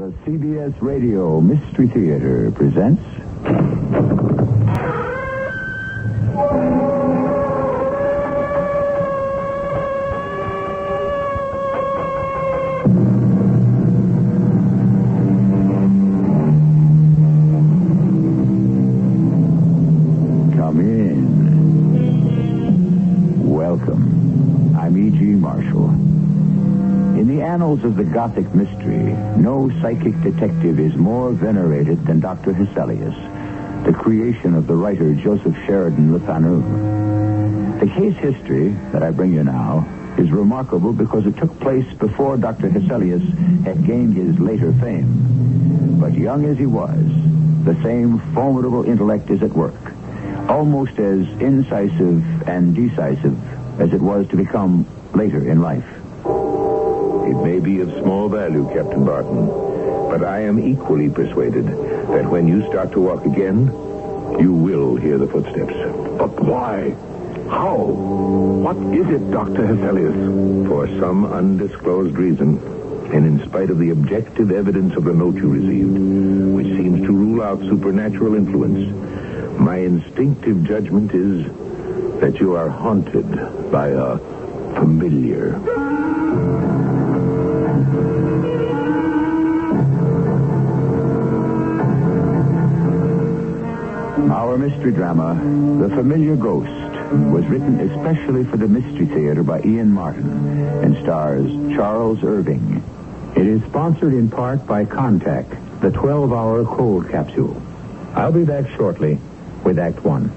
The CBS Radio Mystery Theater presents... Come in. Welcome. I'm E.G. Marshall. In the annals of the Gothic mystery, no psychic detective is more venerated than Dr. Hesselius, the creation of the writer Joseph Sheridan Le Fanu. The case history that I bring you now is remarkable because it took place before Dr. Hesselius had gained his later fame. But young as he was, the same formidable intellect is at work, almost as incisive and decisive as it was to become later in life. It may be of small value, Captain Barton, but I am equally persuaded that when you start to walk again, you will hear the footsteps. But why? How? What is it, Dr. Hesselius? For some undisclosed reason, and in spite of the objective evidence of the note you received, which seems to rule out supernatural influence, my instinctive judgment is that you are haunted by a familiar. Our mystery drama, The Familiar Ghost, was written especially for the Mystery Theater by Ian Martin and stars Charles Irving. It is sponsored in part by Contact, the 12-hour cold capsule. I'll be back shortly with Act One.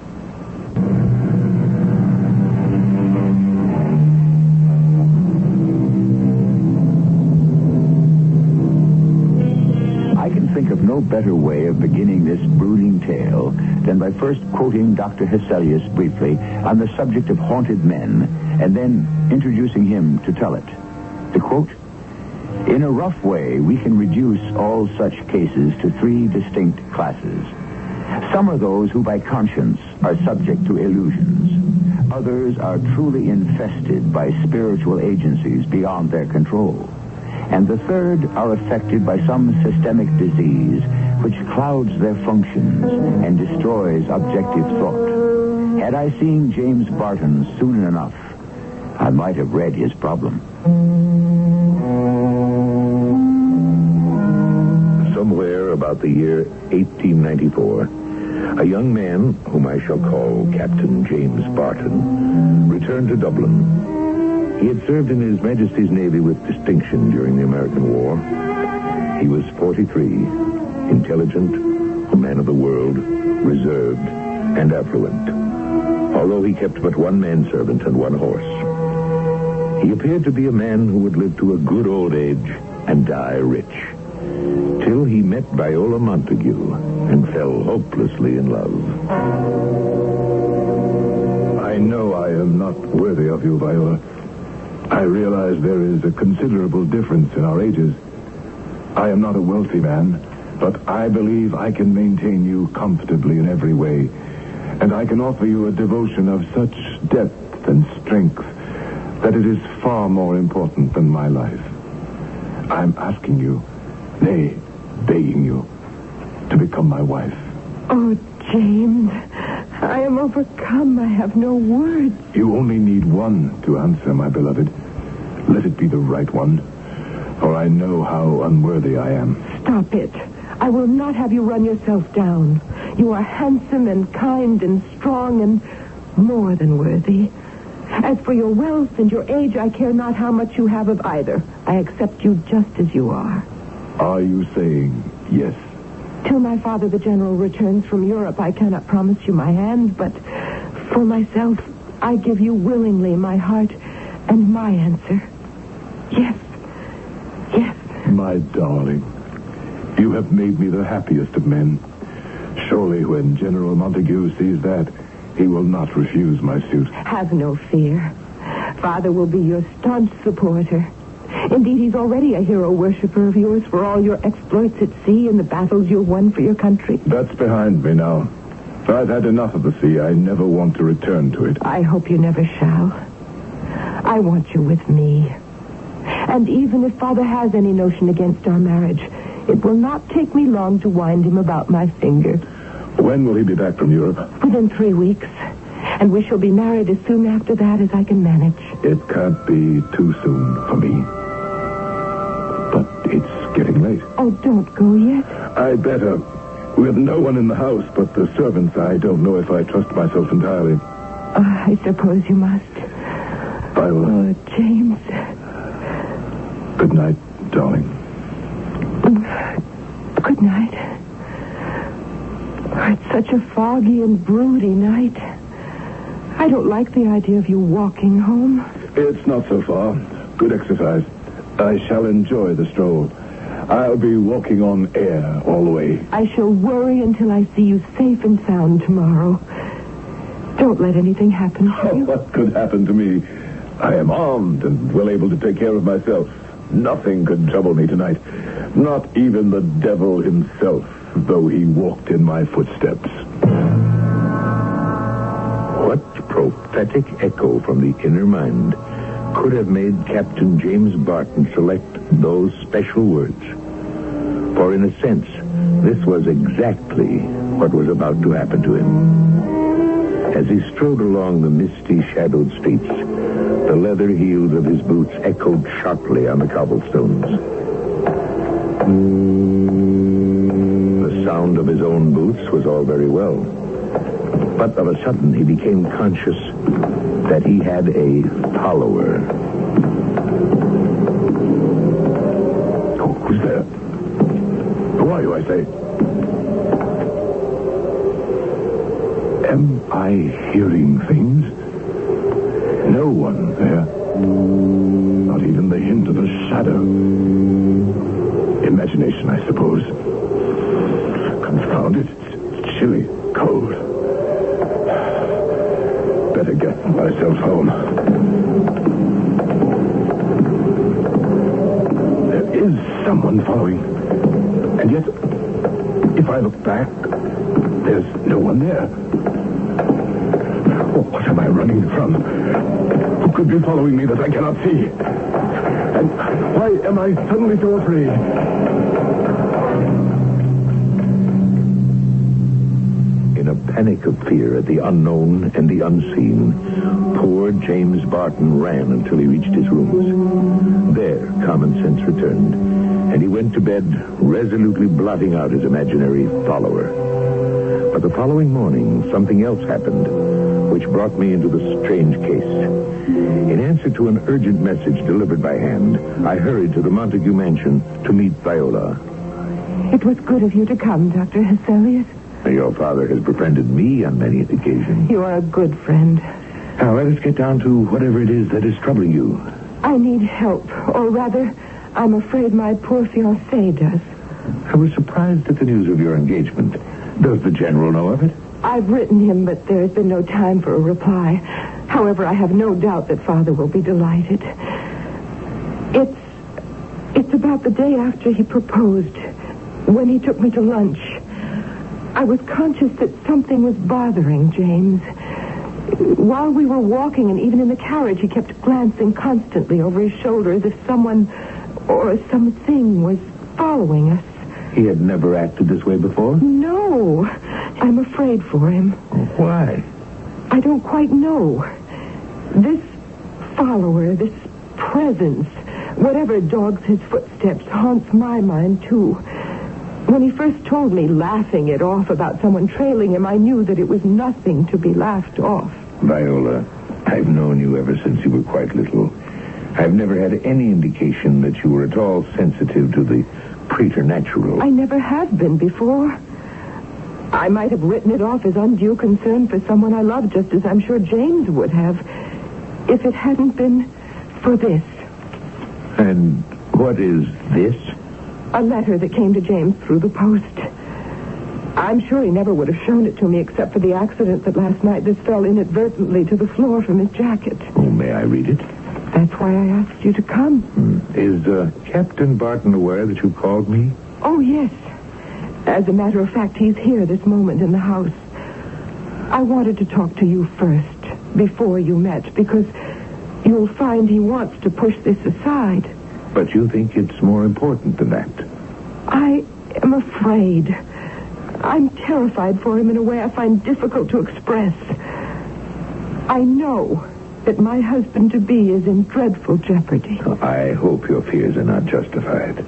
I can think of no better way of beginning this brooding tale than by first quoting Dr. Hesselius briefly on the subject of haunted men, and then introducing him to tell it. The quote, "In a rough way, we can reduce all such cases to three distinct classes. Some are those who by conscience are subject to illusions. Others are truly infested by spiritual agencies beyond their control. And the third are affected by some systemic disease which clouds their functions and destroys objective thought. Had I seen James Barton soon enough, I might have read his problem." Somewhere about the year 1894, a young man, whom I shall call Captain James Barton, returned to Dublin. He had served in His Majesty's Navy with distinction during the American War. He was 43, intelligent, a man of the world, reserved, and affluent, although he kept but one manservant and one horse. He appeared to be a man who would live to a good old age and die rich, till he met Viola Montague and fell hopelessly in love. I know I am not worthy of you, Viola. I realize there is a considerable difference in our ages. I am not a wealthy man, but I believe I can maintain you comfortably in every way, and I can offer you a devotion of such depth and strength that it is far more important than my life. I'm asking you, nay, begging you, to become my wife. Oh, James, I am overcome. I have no words. You only need one to answer, my beloved. Let it be the right one, for I know how unworthy I am. Stop it. I will not have you run yourself down. You are handsome and kind and strong and more than worthy. As for your wealth and your age, I care not how much you have of either. I accept you just as you are. Are you saying yes? Till my father, the general, returns from Europe, I cannot promise you my hand, but for myself, I give you willingly my heart and my answer. Yes. Yes. My darling, you have made me the happiest of men. Surely when General Montague sees that, he will not refuse my suit. Have no fear. Father will be your staunch supporter. Indeed, he's already a hero worshiper of yours for all your exploits at sea and the battles you've won for your country. That's behind me now. I've had enough of the sea. I never want to return to it. I hope you never shall. I want you with me. And even if Father has any notion against our marriage, It will not take me long to wind him about my finger. When will he be back from Europe? Within 3 weeks. And we shall be married as soon after that as I can manage. It can't be too soon for me. But it's getting late. Oh, don't go yet. I better. With no one in the house but the servants, I don't know if I trust myself entirely. I suppose you must. Viola. Oh, James. Good night, darling. Good night. It's such a foggy and broody night. I don't like the idea of you walking home. It's not so far. Good exercise. I shall enjoy the stroll. I'll be walking on air all the way. I shall worry until I see you safe and sound tomorrow. Don't let anything happen to you. What could happen to me? I am armed and well able to take care of myself. Nothing could trouble me tonight. Not even the devil himself, though he walked in my footsteps. What prophetic echo from the inner mind could have made Captain James Barton select those special words? For in a sense, this was exactly what was about to happen to him. As he strode along the misty, shadowed streets, the leather heels of his boots echoed sharply on the cobblestones. The sound of his own boots was all very well. But of a sudden, he became conscious that he had a follower. Oh, who's there? Who are you, I say? Am I hearing things? No one there. Not even the hint of a shadow. Imagination, I suppose. Confound it. It's chilly, cold. Better get myself home. There is someone following. And yet, if I look back, there's no one there. Oh, what am I running from? Who could be following me that I cannot see? And why am I suddenly so afraid? In a panic of fear at the unknown and the unseen, poor James Barton ran until he reached his rooms. There, common sense returned, and he went to bed, resolutely blotting out his imaginary follower. But the following morning, something else happened, which brought me into the strange case. In answer to an urgent message delivered by hand, I hurried to the Montague mansion to meet Viola. It was good of you to come, Dr. Hesselius. Your father has befriended me on many occasions. You are a good friend. Now, let us get down to whatever it is that is troubling you. I need help, or rather, I'm afraid my poor fiancé does. I was surprised at the news of your engagement. Does the General know of it? I've written him, but there has been no time for a reply. However, I have no doubt that Father will be delighted. It's about the day after he proposed, when he took me to lunch. I was conscious that something was bothering James. While we were walking, and even in the carriage, he kept glancing constantly over his shoulder as if someone or something was following us. He had never acted this way before? No. I'm afraid for him. Why? I don't quite know. This follower, this presence, whatever dogs his footsteps, haunts my mind, too. When he first told me, laughing it off about someone trailing him, I knew that it was nothing to be laughed off. Viola, I've known you ever since you were quite little. I've never had any indication that you were at all sensitive to the preternatural. I never have been before. I might have written it off as undue concern for someone I loved, just as I'm sure James would have, if it hadn't been for this. And what is this? A letter that came to James through the post. I'm sure he never would have shown it to me except for the accident that last night this fell inadvertently to the floor from his jacket. Oh, may I read it? That's why I asked you to come. Is Captain Barton aware that you called me? Oh, yes. As a matter of fact, he's here this moment in the house. I wanted to talk to you first, before you met, because you'll find he wants to push this aside. But you think it's more important than that? I am afraid. I'm terrified for him in a way I find difficult to express. I know that my husband-to-be is in dreadful jeopardy. I hope your fears are not justified.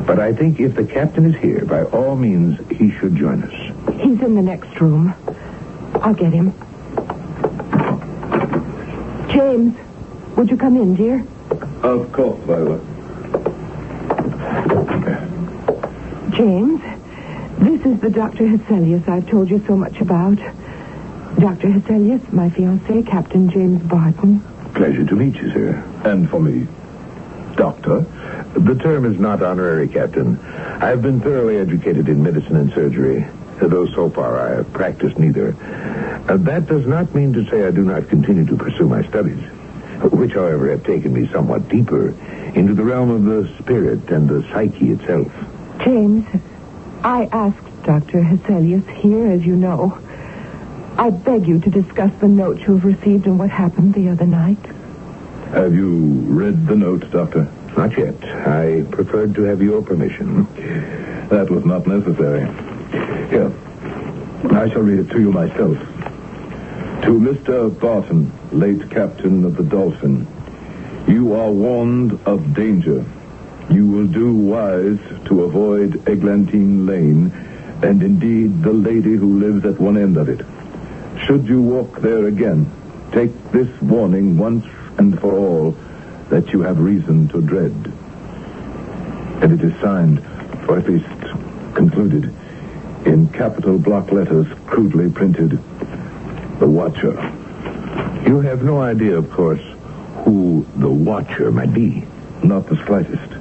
But I think if the captain is here, by all means, he should join us. He's in the next room. I'll get him. James, would you come in, dear? Of course, Viola. James, this is the Dr. Hesselius I've told you so much about. Dr. Hesselius, my fiancé, Captain James Barton. Pleasure to meet you, sir. And for me, Doctor. The term is not honorary, Captain. I've been thoroughly educated in medicine and surgery, though so far I have practiced neither. That does not mean to say I do not continue to pursue my studies, which, however, have taken me somewhat deeper into the realm of the spirit and the psyche itself. James, I asked Dr. Hesselius here, as you know. I beg you to discuss the note you have received and what happened the other night. Have you read the note, Doctor? Not yet. I preferred to have your permission. That was not necessary. Here, I shall read it to you myself. To Mr. Barton, late captain of the Dolphin, you are warned of danger. You will do wise to avoid Eglantine Lane, and indeed the lady who lives at one end of it. Should you walk there again, take this warning once and for all that you have reason to dread. And it is signed, or at least concluded, in capital block letters crudely printed, The Watcher. You have no idea, of course, who the Watcher might be. Not the slightest.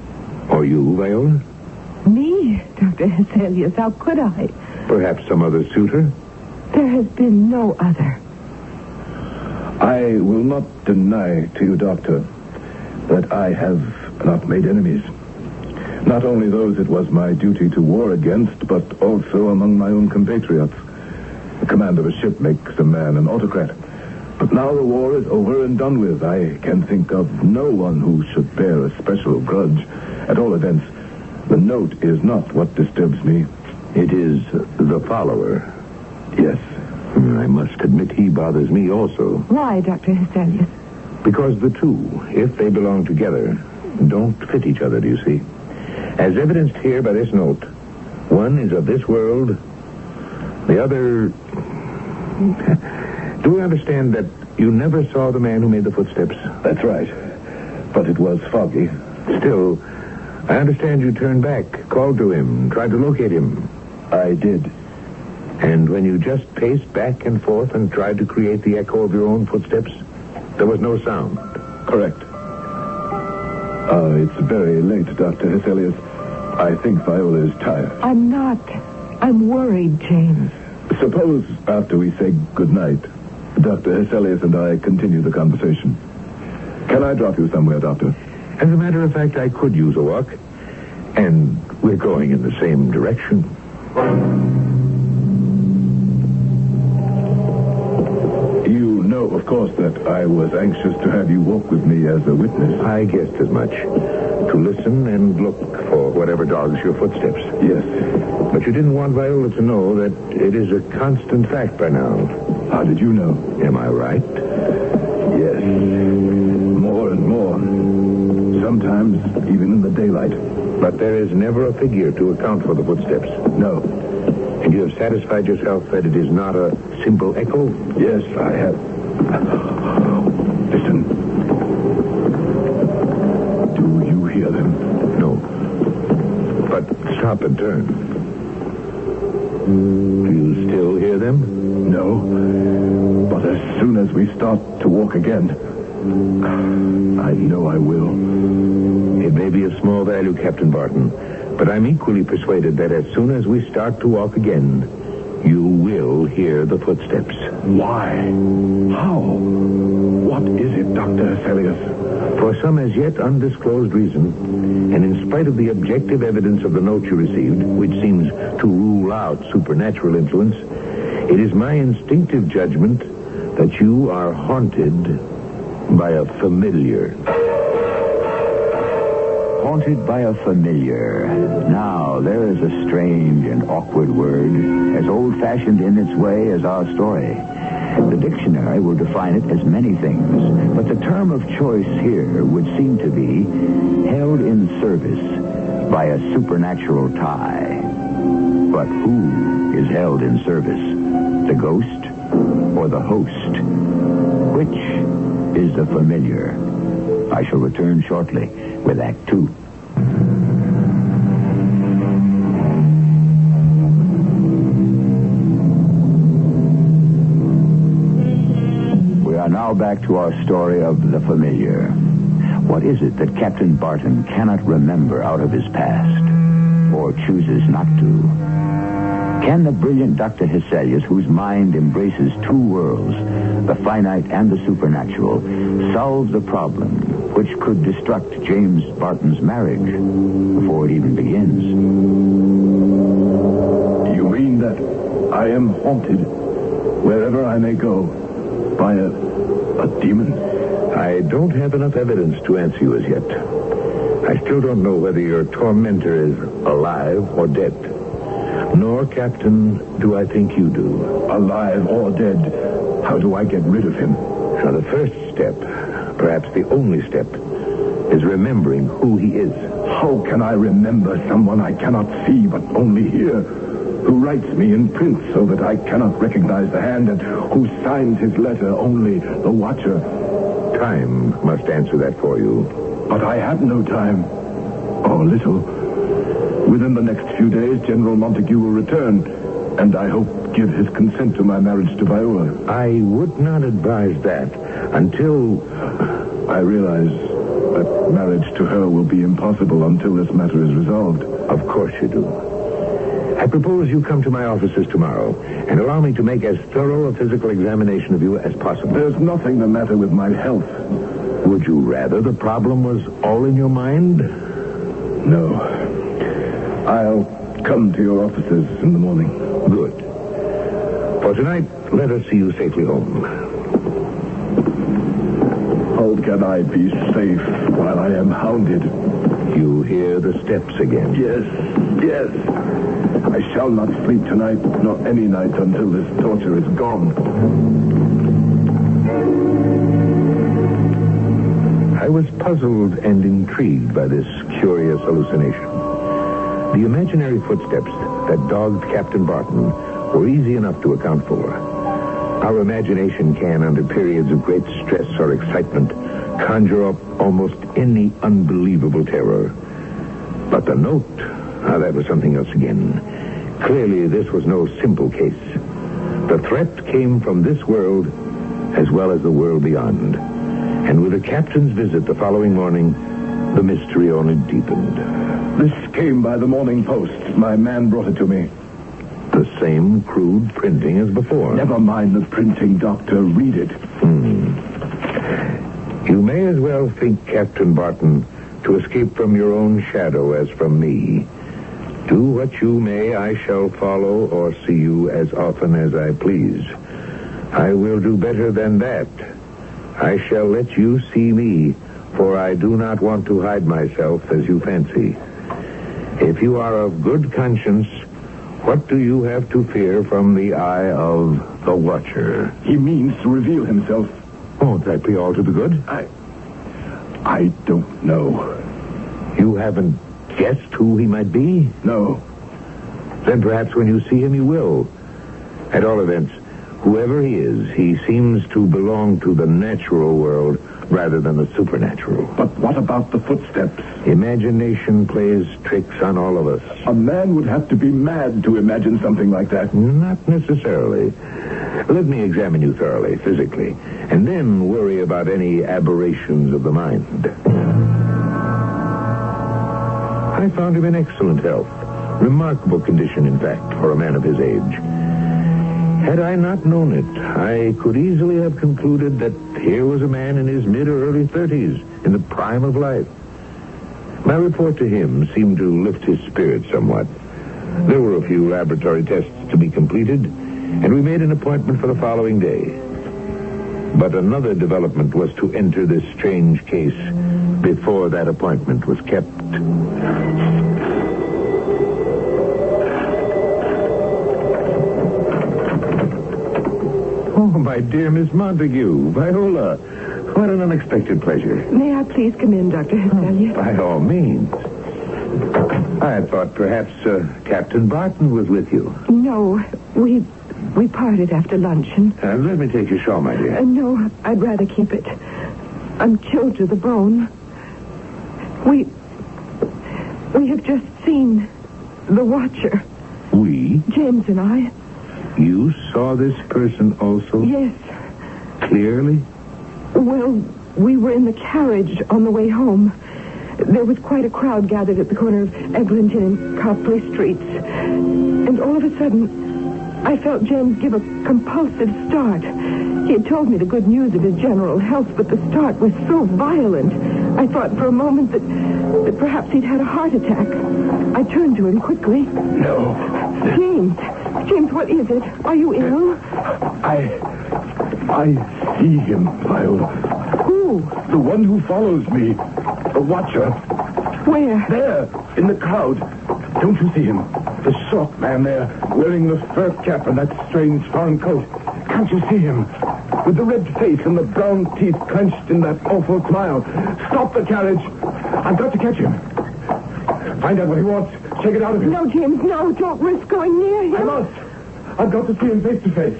Or you, Viola? Me, Dr. Hesselius, how could I? Perhaps some other suitor? There has been no other. I will not deny to you, Doctor, that I have not made enemies. Not only those it was my duty to war against, but also among my own compatriots. The command of a ship makes a man an autocrat. But now the war is over and done with. I can think of no one who should bear a special grudge. At all events, the note is not what disturbs me. It is the follower. Yes. I must admit he bothers me also. Why, Dr. Hesselius? Because the two, if they belong together, don't fit each other, do you see? As evidenced here by this note, one is of this world, the other... Do we understand that you never saw the man who made the footsteps? That's right. But it was foggy. Still, I understand you turned back, called to him, tried to locate him. I did. And when you just paced back and forth and tried to create the echo of your own footsteps, there was no sound. Correct. It's very late, Dr. Hesselius. I think Viola is tired. I'm not. I'm worried, James. Suppose, after we say goodnight, Dr. Hesselius and I continue the conversation. Can I drop you somewhere, Doctor? As a matter of fact, I could use a walk. And we're going in the same direction. You know, of course, that I was anxious to have you walk with me as a witness. I guessed as much. To listen and look for whatever dogs your footsteps. Yes. But you didn't want Viola to know that it is a constant fact by now. How did you know? Am I right? Yes. More and more. Sometimes even in the daylight. But there is never a figure to account for the footsteps. No. And you have satisfied yourself that it is not a simple echo? Yes, I have. Listen. Do you hear them? No. But stop and turn. Do you still hear them? No. But as soon as we start to walk again, I know I will. It may be of small value, Captain Barton, but I'm equally persuaded that as soon as we start to walk again, you will hear the footsteps. Why? How? What is it, Dr. Hesselius? For some as yet undisclosed reason, and in spite of the objective evidence of the note you received, which seems to rule out supernatural influence, it is my instinctive judgment that you are haunted by a familiar. Haunted by a familiar. Now, there is a strange and awkward word, as old-fashioned in its way as our story. The dictionary will define it as many things, but the term of choice here would seem to be held in service by a supernatural tie. But who is held in service? The ghost or the host? Which is the familiar? I shall return shortly with Act 2. We are now back to our story of the familiar. What is it that Captain Barton cannot remember out of his past, or chooses not to? Can the brilliant Dr. Hesselius, whose mind embraces two worlds, the finite and the supernatural, solve the problem which could destruct James Barton's marriage before it even begins? You mean that I am haunted wherever I may go by a demon? I don't have enough evidence to answer you as yet. I still don't know whether your tormentor is alive or dead. Nor, Captain, do I think you do. Alive or dead, how do I get rid of him? Now, the first step, perhaps the only step, is remembering who he is. How can I remember someone I cannot see but only hear, who writes me in print so that I cannot recognize the hand, and who signs his letter only the watcher? Time must answer that for you. But I have no time, or little. Within the next few days, General Montague will return, and I hope give his consent to my marriage to Viola. I would not advise that until... I realize that marriage to her will be impossible until this matter is resolved. Of course you do. I propose you come to my offices tomorrow and allow me to make as thorough a physical examination of you as possible. There's nothing the matter with my health. Would you rather the problem was all in your mind? No. I'll come to your offices in the morning. Good. For tonight, let us see you safely home. How can I be safe while I am hounded? You hear the steps again. Yes. I shall not sleep tonight, nor any night until this torture is gone. I was puzzled and intrigued by this curious hallucination. The imaginary footsteps that dogged Captain Barton were easy enough to account for. Our imagination can, under periods of great stress or excitement, conjure up almost any unbelievable terror. But the note, that was something else again. Clearly, this was no simple case. The threat came from this world as well as the world beyond. And with the captain's visit the following morning, the mystery only deepened. This came by the morning post. My man brought it to me. The same crude printing as before. Never mind the printing, Doctor. Read it. You may as well think, Captain Barton, to escape from your own shadow as from me. Do what you may, I shall follow or see you as often as I please. I will do better than that. I shall let you see me, for I do not want to hide myself as you fancy. If you are of good conscience, what do you have to fear from the eye of the Watcher? He means to reveal himself. Won't that be all to the good? I don't know. You haven't guessed who he might be? No. Then perhaps when you see him, you will. At all events, whoever he is, he seems to belong to the natural world rather than the supernatural. But what about the footsteps? Imagination plays tricks on all of us. A man would have to be mad to imagine something like that. Not necessarily. Let me examine you thoroughly, physically, and then worry about any aberrations of the mind. I found him in excellent health. Remarkable condition, in fact, for a man of his age. Had I not known it, I could easily have concluded that here was a man in his mid or early 30s, in the prime of life. My report to him seemed to lift his spirits somewhat. There were a few laboratory tests to be completed, and we made an appointment for the following day. But another development was to enter this strange case before that appointment was kept. Oh, my dear Miss Montague, Viola, what an unexpected pleasure. May I please come in, Dr. Hesselius? By all means. I had thought perhaps Captain Barton was with you. No, we parted after luncheon. Let me take your shawl, my dear. No, I'd rather keep it. I'm chilled to the bone. We have just seen the Watcher. We? James and I. You saw this person also? Yes. Clearly? Well, we were in the carriage on the way home. There was quite a crowd gathered at the corner of Eglinton and Copley Streets. And all of a sudden, I felt James give a compulsive start. He had told me the good news of his general health, but the start was so violent. I thought for a moment that perhaps he'd had a heart attack. I turned to him quickly. No. James, what is it? Are you ill? I see him, Viola. Who? The one who follows me. The Watcher. Where? There, in the crowd. Don't you see him? The short man there, wearing the fur cap and that strange foreign coat. Can't you see him? With the red face and the brown teeth clenched in that awful smile. Stop the carriage. I've got to catch him. Find out what he wants. Take it out of him. No, James, no. Don't risk going near him. I must. I've got to see him face to face.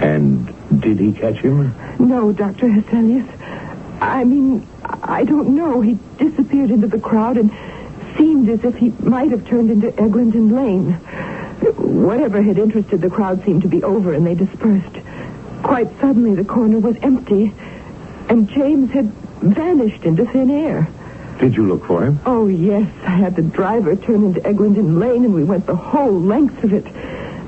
And did he catch him? No, Dr. Hesselius. I mean, I don't know. He disappeared into the crowd and seemed as if he might have turned into Eglinton Lane. Whatever had interested the crowd seemed to be over, and they dispersed. Quite suddenly, the corner was empty, and James had vanished into thin air. Did you look for him? Oh, yes. I had the driver turn into Eglinton Lane, and we went the whole length of it.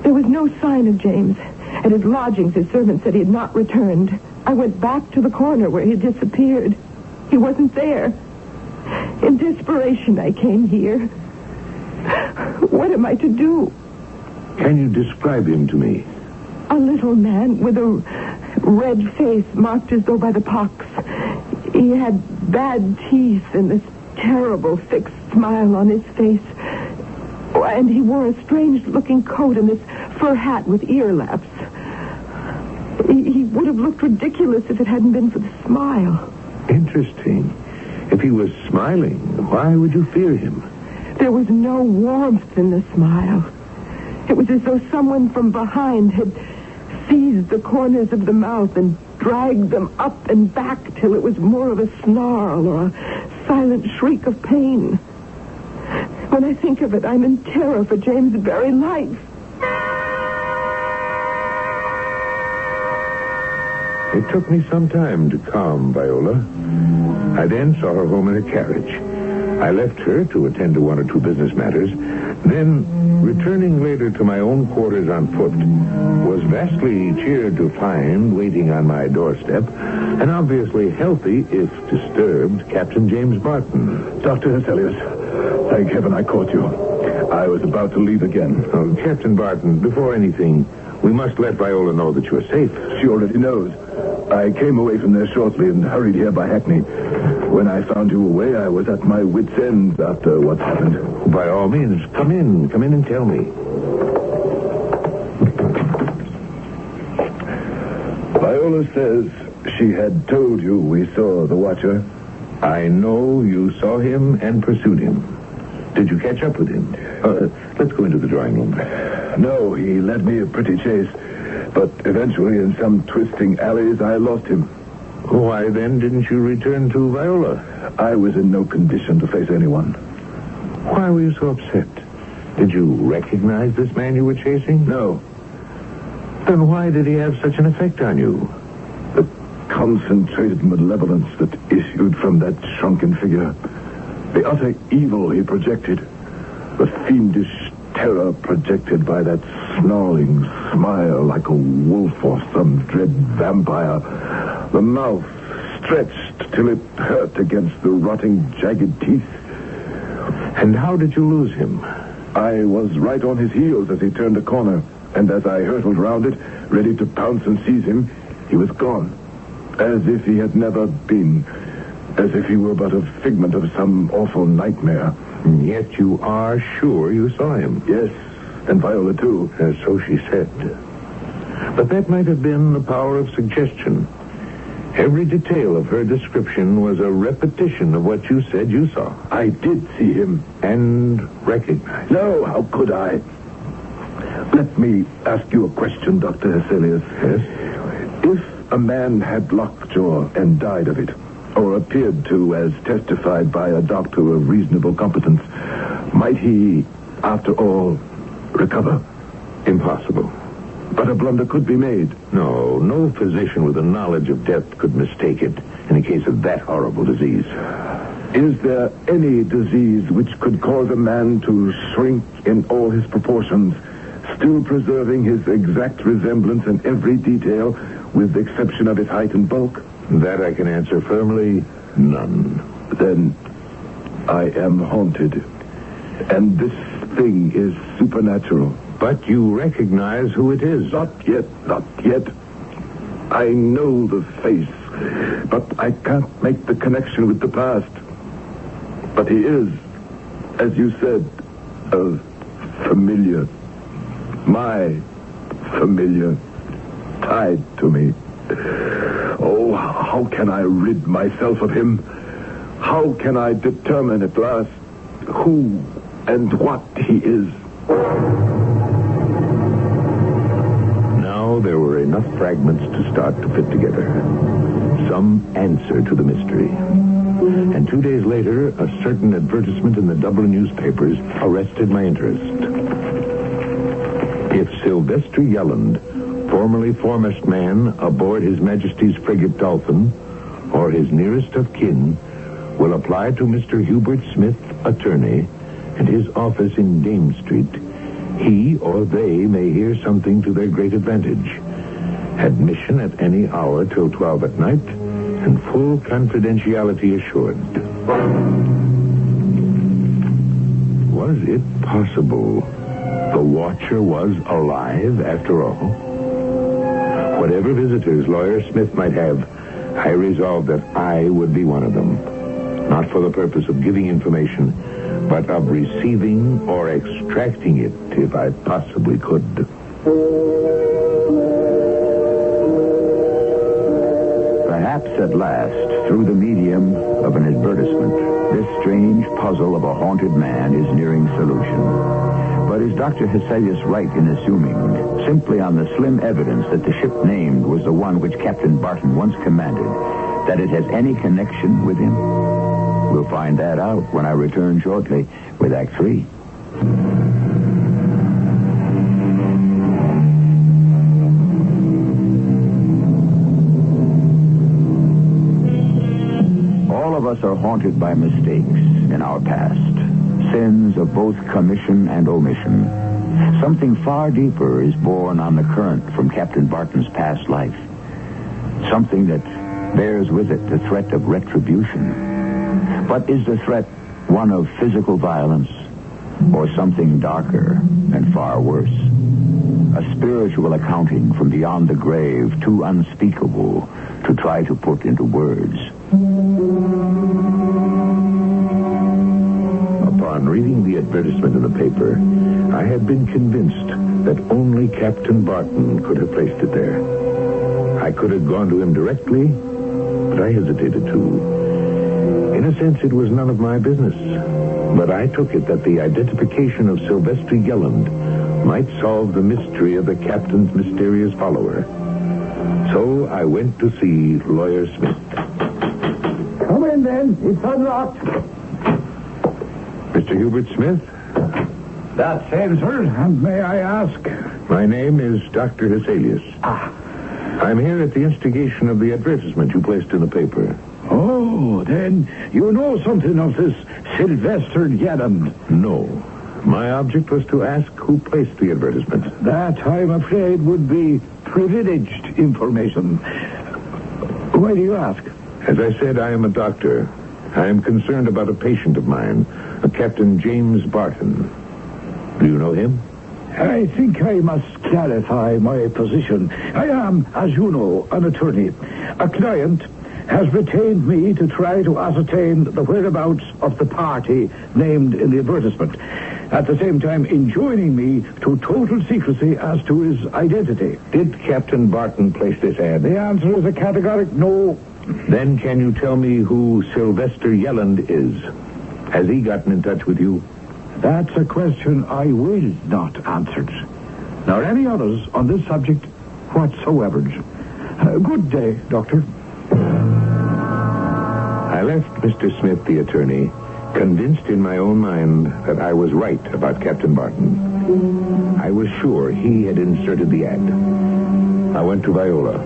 There was no sign of James. At his lodgings, his servant said he had not returned. I went back to the corner where he had disappeared. He wasn't there. In desperation, I came here. What am I to do? Can you describe him to me? A little man with a red face marked as though by the pox. He had bad teeth and this terrible fixed smile on his face. And he wore a strange-looking coat and this fur hat with ear laps. He would have looked ridiculous if it hadn't been for the smile. Interesting. If he was smiling, why would you fear him? There was no warmth in the smile. It was as though someone from behind had seized the corners of the mouth and dragged them up and back till it was more of a snarl or a silent shriek of pain. When I think of it, I'm in terror for James' very life. It took me some time to calm Viola. I then saw her home in a carriage. I left her to attend to one or two business matters. Then, returning later to my own quarters on foot, was vastly cheered to find, waiting on my doorstep, an obviously healthy, if disturbed, Captain James Barton. Dr. Hesselius, thank heaven I caught you. I was about to leave again. Oh, Captain Barton, before anything, we must let Viola know that you are safe. She already knows. I came away from there shortly and hurried here by Hackney. When I found you away, I was at my wits' end after what happened. By all means, come in and tell me. Viola says she had told you we saw the Watcher. I know you saw him and pursued him. Did you catch up with him? Let's go into the drawing room. No, he led me a pretty chase. But eventually, in some twisting alleys, I lost him. Why, then, didn't you return to Viola? I was in no condition to face anyone. Why were you so upset? Did you recognize this man you were chasing? No. Then why did he have such an effect on you? The concentrated malevolence that issued from that shrunken figure. The utter evil he projected. The fiendish terror projected by that snarling smile like a wolf or some dread vampire. The mouth stretched till it hurt against the rotting, jagged teeth. And how did you lose him? I was right on his heels as he turned a corner, and as I hurtled round it, ready to pounce and seize him, he was gone, as if he had never been. as if he were but a figment of some awful nightmare. And yet you are sure you saw him. Yes, and Viola, too. So she said. But that might have been the power of suggestion. Every detail of her description was a repetition of what you said you saw. I did see him. And recognized. No, how could I? Let me ask you a question, Dr. Hesselius. Yes? If a man had lockjaw and died of it, or appeared to as testified by a doctor of reasonable competence, might he, after all, recover? Impossible. But a blunder could be made. No physician with a knowledge of death could mistake it in a case of that horrible disease. Is there any disease which could cause a man to shrink in all his proportions, still preserving his exact resemblance in every detail, with the exception of his height and bulk? That I can answer firmly, none. Then I am haunted. And this thing is supernatural. But you recognize who it is. Not yet. I know the face, but I can't make the connection with the past. But he is, as you said, a familiar. My familiar, tied to me. Oh, how can I rid myself of him? How can I determine at last who and what he is? Now there were enough fragments to start to fit together. Some answer to the mystery. And 2 days later, a certain advertisement in the Dublin newspapers arrested my interest. If Sylvester Yelland, formerly foremast man aboard His Majesty's frigate Dolphin, or his nearest of kin, will apply to Mr. Hubert Smith, attorney, and his office in Dame Street, he or they may hear something to their great advantage. Admission at any hour till 12 at night, and full confidentiality assured. Was it possible the watcher was alive after all? Whatever visitors Lawyer Smith might have, I resolved that I would be one of them. Not for the purpose of giving information, but of receiving or extracting it if I possibly could. Perhaps at last, through the medium of an advertisement, this strange puzzle of a haunted man is nearing solution. But is Dr. Hesselius right in assuming, simply on the slim evidence that the ship named was the one which Captain Barton once commanded, that it has any connection with him? We'll find that out when I return shortly with Act 3. All of us are haunted by mistakes in our past. Sins of both commission and omission. Something far deeper is born on the current from Captain Barton's past life. Something that bears with it the threat of retribution. But is the threat one of physical violence or something darker and far worse? A spiritual accounting from beyond the grave, too unspeakable to try to put into words. Upon reading the advertisement in the paper, I had been convinced that only Captain Barton could have placed it there. I could have gone to him directly, but I hesitated to. In a sense, it was none of my business. But I took it that the identification of Sylvester Yelland might solve the mystery of the captain's mysterious follower. So I went to see Lawyer Smith. Come in, then. It's unlocked. Mr. Hubert Smith? That same, sir. And may I ask? My name is Dr. Hesselius. I'm here at the instigation of the advertisement you placed in the paper. Oh, then you know something of this Sylvester Yelland. No. My object was to ask who placed the advertisement. That, I'm afraid, would be privileged information. Why do you ask? As I said, I am a doctor. I am concerned about a patient of mine, a Captain James Barton. Do you know him? I think I must clarify my position. I am, as you know, an attorney. A client has retained me to try to ascertain the whereabouts of the party named in the advertisement, at the same time enjoining me to total secrecy as to his identity. Did Captain Barton place this ad? The answer is a categoric no. Then can you tell me who Sylvester Yelland is? Has he gotten in touch with you? That's a question I will not answer, nor any others on this subject whatsoever. Good day, Doctor. I left Mr. Smith, the attorney, convinced in my own mind that I was right about Captain Barton. I was sure he had inserted the ad. I went to Viola.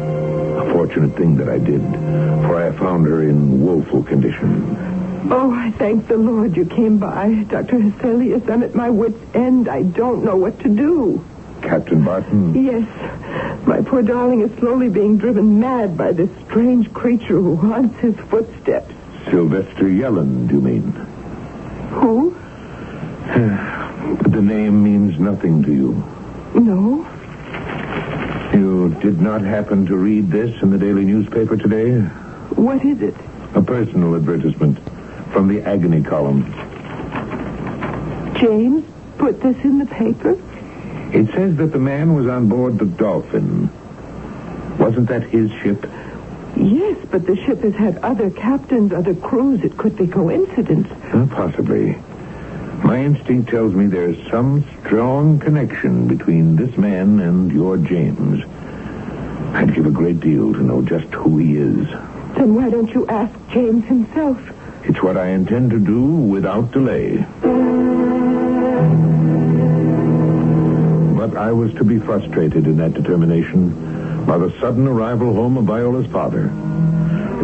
A fortunate thing that I did, for I found her in woeful condition. Oh, I thank the Lord you came by, Dr. Hesselius. I'm at my wit's end. I don't know what to do. Captain Barton? Yes. My poor darling is slowly being driven mad by this strange creature who haunts his footsteps. Sylvester Yelland, you mean? Who? The name means nothing to you. No. You did not happen to read this in the daily newspaper today? What is it? A personal advertisement from the agony column. James put this in the paper? It says that the man was on board the Dolphin. Wasn't that his ship? Yes, but the ship has had other captains, other crews. It could be coincidence. Possibly. My instinct tells me there's some strong connection between this man and your James. I'd give a great deal to know just who he is. Then why don't you ask James himself? It's what I intend to do without delay. But I was to be frustrated in that determination by the sudden arrival home of Viola's father.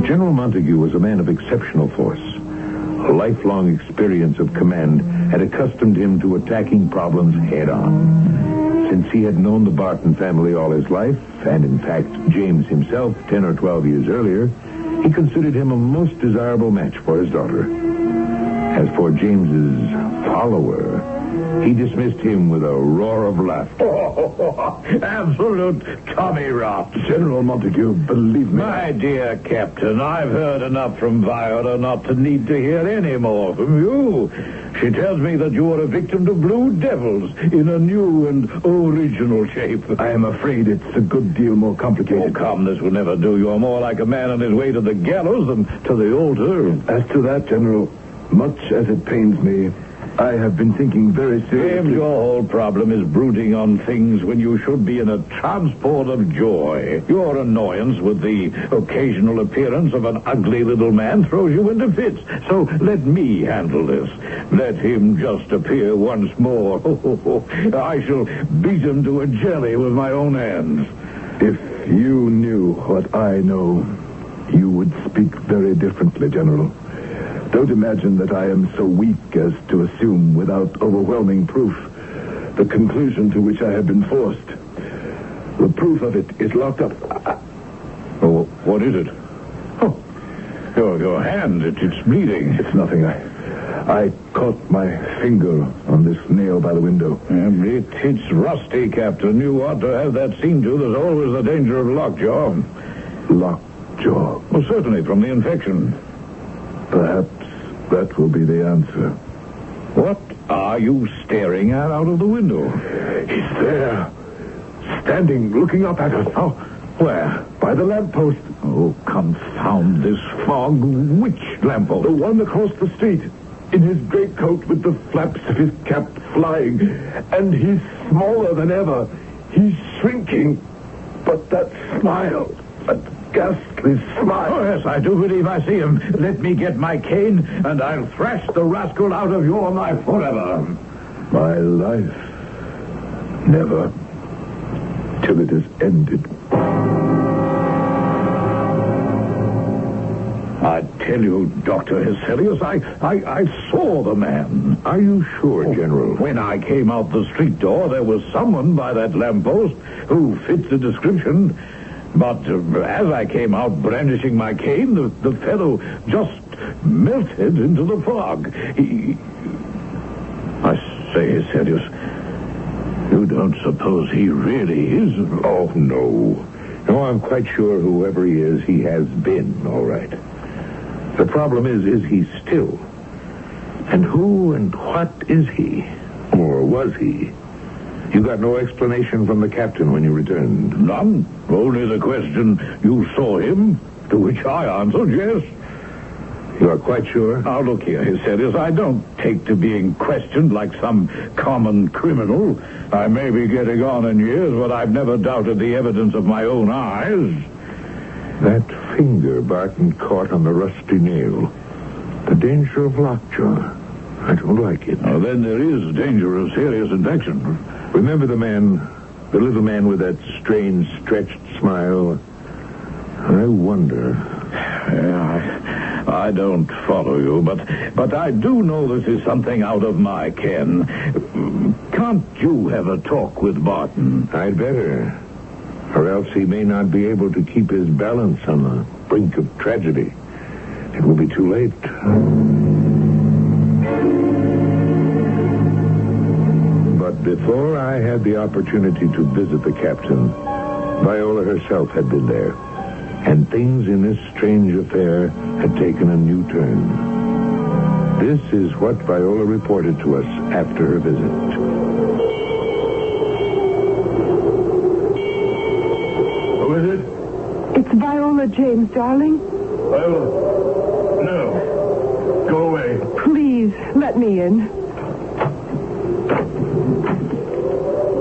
General Montague was a man of exceptional force. A lifelong experience of command had accustomed him to attacking problems head-on. Since he had known the Barton family all his life, and in fact James himself 10 or 12 years earlier, he considered him a most desirable match for his daughter. As for James's follower, he dismissed him with a roar of laughter. Absolute Tommy rot. General Montague, believe me. My dear Captain, I've heard enough from Viola not to need to hear any more from you. She tells me that you are a victim to blue devils in a new and original shape. I am afraid it's a good deal more complicated. Oh, come, this will never do. You're more like a man on his way to the gallows than to the altar. As to that, General, much as it pains me, I have been thinking very seriously. James, your whole problem is brooding on things when you should be in a transport of joy. Your annoyance with the occasional appearance of an ugly little man throws you into fits. So let me handle this. Let him just appear once more. I shall beat him to a jelly with my own hands. If you knew what I know, you would speak very differently, General. Don't imagine that I am so weak as to assume without overwhelming proof the conclusion to which I have been forced. The proof of it is locked up. Oh, what is it? Oh, your hand, it's bleeding. It's nothing. I caught my finger on this nail by the window. It's rusty, Captain. You ought to have that seen to. There's always the danger of lockjaw. Lockjaw? Well, certainly, from the infection. Perhaps that will be the answer. What are you staring at out of the window? He's there, standing, looking up at us. Oh, where? By the lamppost. Oh, confound this fog. Which lamppost? The one across the street, in his greatcoat with the flaps of his cap flying. And he's smaller than ever. He's shrinking. But that smile, that ghastly smile. Oh, yes, I do believe I see him. Let me get my cane, and I'll thrash the rascal out of your life forever. My life. Never. Till it is ended. I tell you, Dr. Hesselius, I saw the man. Are you sure, General? When I came out the street door, there was someone by that lamppost who fit the description. But as I came out brandishing my cane, the fellow just melted into the fog. I say, Hesselius, you don't suppose he really is? Oh, no. No, I'm quite sure whoever he is, he has been, all right. The problem is he still? And who and what is he? Or was he? You got no explanation from the captain when you returned? None. Only the question, you saw him? To which I answered yes. You are quite sure? Now, look here, Hyselius. I don't take to being questioned like some common criminal. I may be getting on in years, but I've never doubted the evidence of my own eyes. That finger Barton caught on the rusty nail. The danger of lockjaw. I don't like it. Now, then there is danger of serious infection. Remember the little man with that strange, stretched smile? I wonder. Yeah, I don't follow you, but I do know this is something out of my ken. Can't you have a talk with Barton? I'd better. Or else he may not be able to keep his balance on the brink of tragedy. It will be too late. But before I had the opportunity to visit the captain, Viola herself had been there. And things in this strange affair had taken a new turn. This is what Viola reported to us after her visit. Who is it? It's Viola James, darling. Viola. No. Go away. Please, let me in.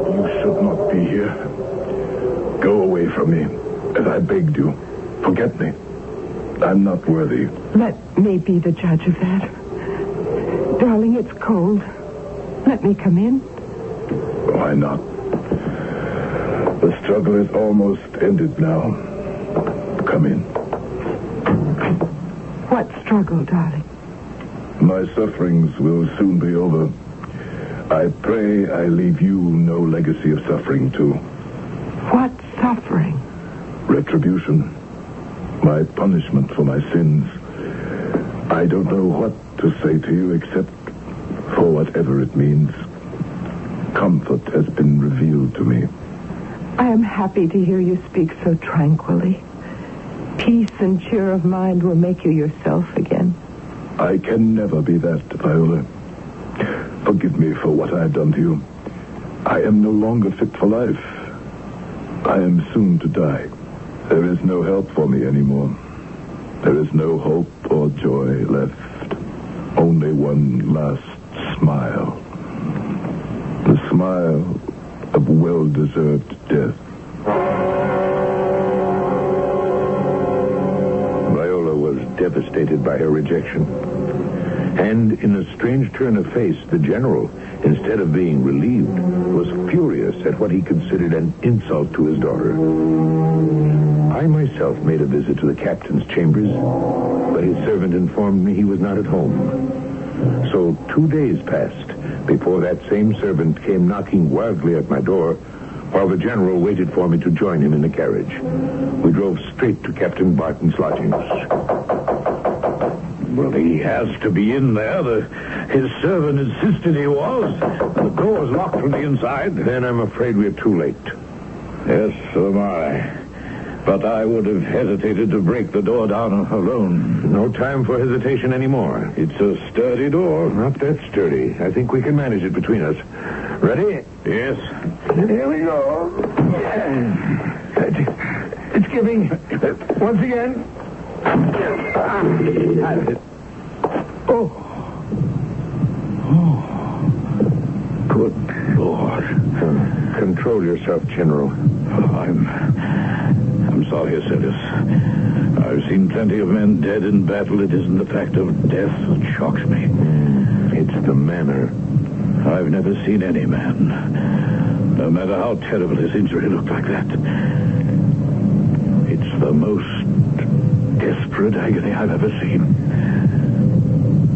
You should not be here. Go away from me, as I begged you. Forget me. I'm not worthy. Let me be the judge of that. Darling, it's cold. Let me come in. Why not? The struggle is almost ended now. Come in. What struggle, darling? My sufferings will soon be over. I pray I leave you no legacy of suffering, too. What suffering? Retribution. My punishment for my sins. I don't know what to say to you except for whatever it means. Comfort has been revealed to me. I am happy to hear you speak so tranquilly. Peace and cheer of mind will make you yourself again. I can never be that, Viola. Forgive me for what I have done to you. I am no longer fit for life. I am soon to die. There is no help for me anymore. There is no hope or joy left. Only one last smile. The smile of well-deserved death. Viola was devastated by her rejection. And in a strange turn of face, the general, instead of being relieved, was furious at what he considered an insult to his daughter. I myself made a visit to the captain's chambers, but his servant informed me he was not at home. So 2 days passed before that same servant came knocking wildly at my door, while the general waited for me to join him in the carriage. We drove straight to Captain Barton's lodgings. Well, he has to be in there. His servant insisted he was. The door is locked from the inside. Then I'm afraid we're too late. Yes, so am I. But I would have hesitated to break the door down alone. No time for hesitation anymore. It's a sturdy door. Not that sturdy. I think we can manage it between us. Ready? Yes. Here we go. It's giving. Once again. Oh. Good Lord. Control yourself, General. I'm sorry, Hyselius. I've seen plenty of men dead in battle. It isn't the fact of death that shocks me. It's the manner. I've never seen any man, no matter how terrible his injury, looked like that. It's the most desperate agony I've ever seen.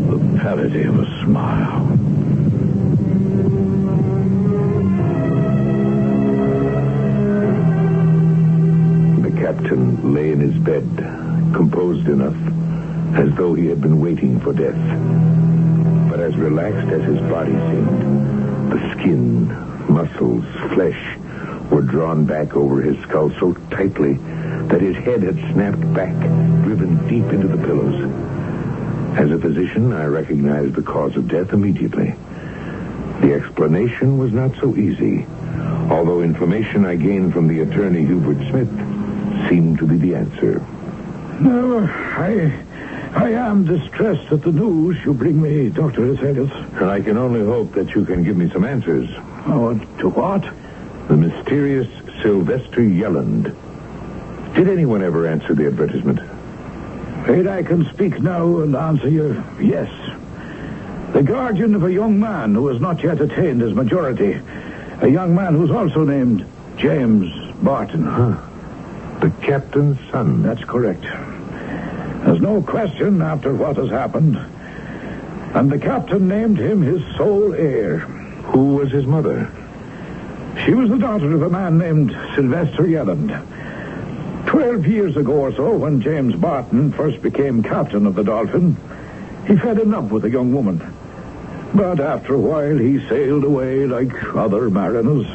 The pallidity of a smile. The captain lay in his bed, composed enough, as though he had been waiting for death. But as relaxed as his body seemed, the skin, muscles, flesh, were drawn back over his skull so tightly that his head had snapped back, driven deep into the pillows. As a physician, I recognized the cause of death immediately. The explanation was not so easy, although information I gained from the attorney Hubert Smith seemed to be the answer. No, I am distressed at the news you bring me, Dr. Heselius. And I can only hope that you can give me some answers. Oh, to what? The mysterious Sylvester Yelland. Did anyone ever answer the advertisement? Wait, I can speak now and answer you yes. The guardian of a young man who has not yet attained his majority. A young man who's also named James Barton. The captain's son. That's correct. There's no question after what has happened. And the captain named him his sole heir. Who was his mother? She was the daughter of a man named Sylvester Yelland. 12 years ago or so, when James Barton first became captain of the Dolphin, he fell in love with a young woman. But after a while, he sailed away like other mariners.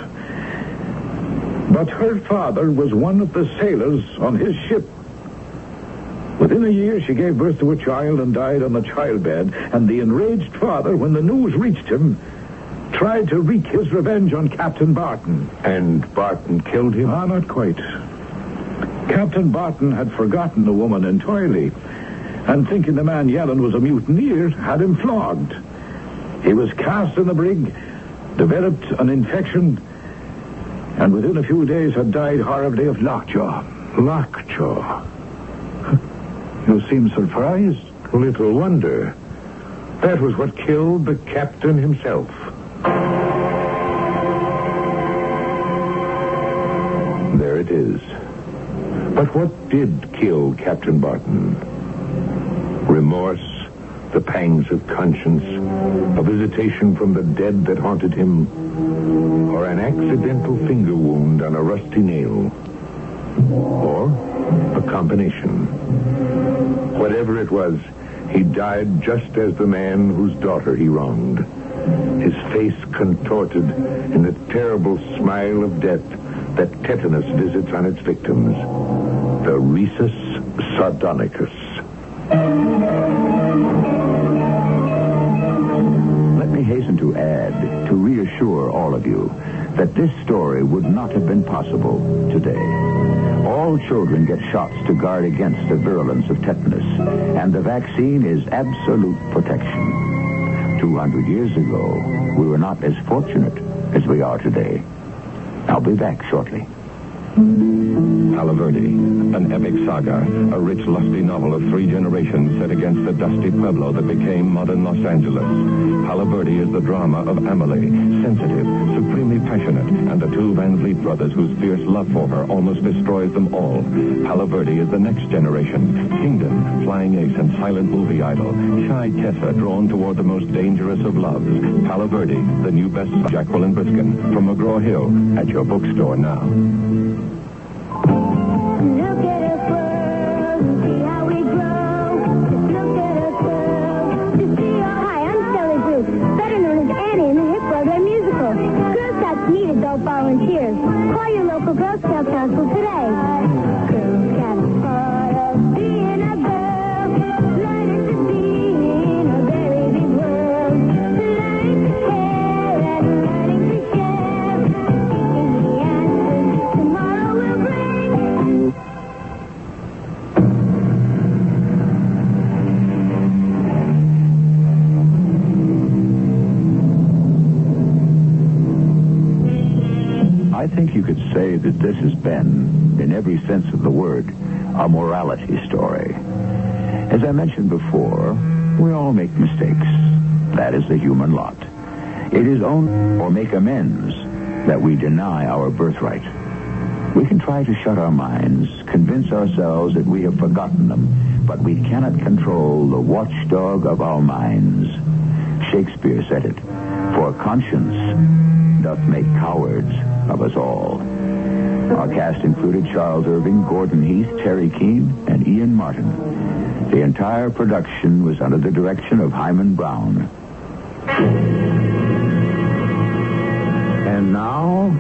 But her father was one of the sailors on his ship. Within a year, she gave birth to a child and died on the childbed, and the enraged father, when the news reached him, tried to wreak his revenge on Captain Barton. And Barton killed him? Not quite. Captain Barton had forgotten the woman entirely, and thinking the man Yelland was a mutineer, had him flogged. He was cast in the brig, developed an infection, and within a few days had died horribly of lockjaw. Lockjaw? You seem surprised. Little wonder. That was what killed the captain himself. There it is. But what did kill Captain Barton? Remorse, the pangs of conscience, a visitation from the dead that haunted him, or an accidental finger wound on a rusty nail, or a combination. Whatever it was, he died just as the man whose daughter he wronged, his face contorted in the terrible smile of death that tetanus visits on its victims, the rhesus sardonicus. Let me hasten to add, to reassure all of you, that this story would not have been possible today. All children get shots to guard against the virulence of tetanus, and the vaccine is absolute protection. 200 years ago, we were not as fortunate as we are today. I'll be back shortly. Palo Verde, an epic saga, a rich, lusty novel of 3 generations set against the dusty pueblo that became modern Los Angeles. Palo Verde is the drama of Amelie, sensitive, supremely passionate, and the 2 Van Vliet brothers whose fierce love for her almost destroys them all. Palo Verde is the next generation. Kingdom, flying ace and silent movie idol. Shy Tessa drawn toward the most dangerous of loves. Palo Verde, the new best Jacqueline Briskin, from McGraw-Hill, at your bookstore now. Look at us grow, see how we grow. Just look at us grow, to see how... Hi, I'm Shelley Bruce, better known as Annie in the hit Broadway musical. Girl Scouts need adult volunteers. Call your local Girl Scout council today. Girl Scouts part of being a girl, learning to be in a very big world, learning to care and learning to share. Seeking the answers tomorrow will bring. I think you could say that this has been, in every sense of the word, a morality story. As I mentioned before, we all make mistakes. That is the human lot. It is only or make amends that we deny our birthright. We can try to shut our minds, convince ourselves that we have forgotten them, but we cannot control the watchdog of our minds. Shakespeare said it, for conscience doth make cowards of us all. Our cast included Charles Irving, Gordon Heath, Terry Keane, and Ian Martin. The entire production was under the direction of Hyman Brown. And now,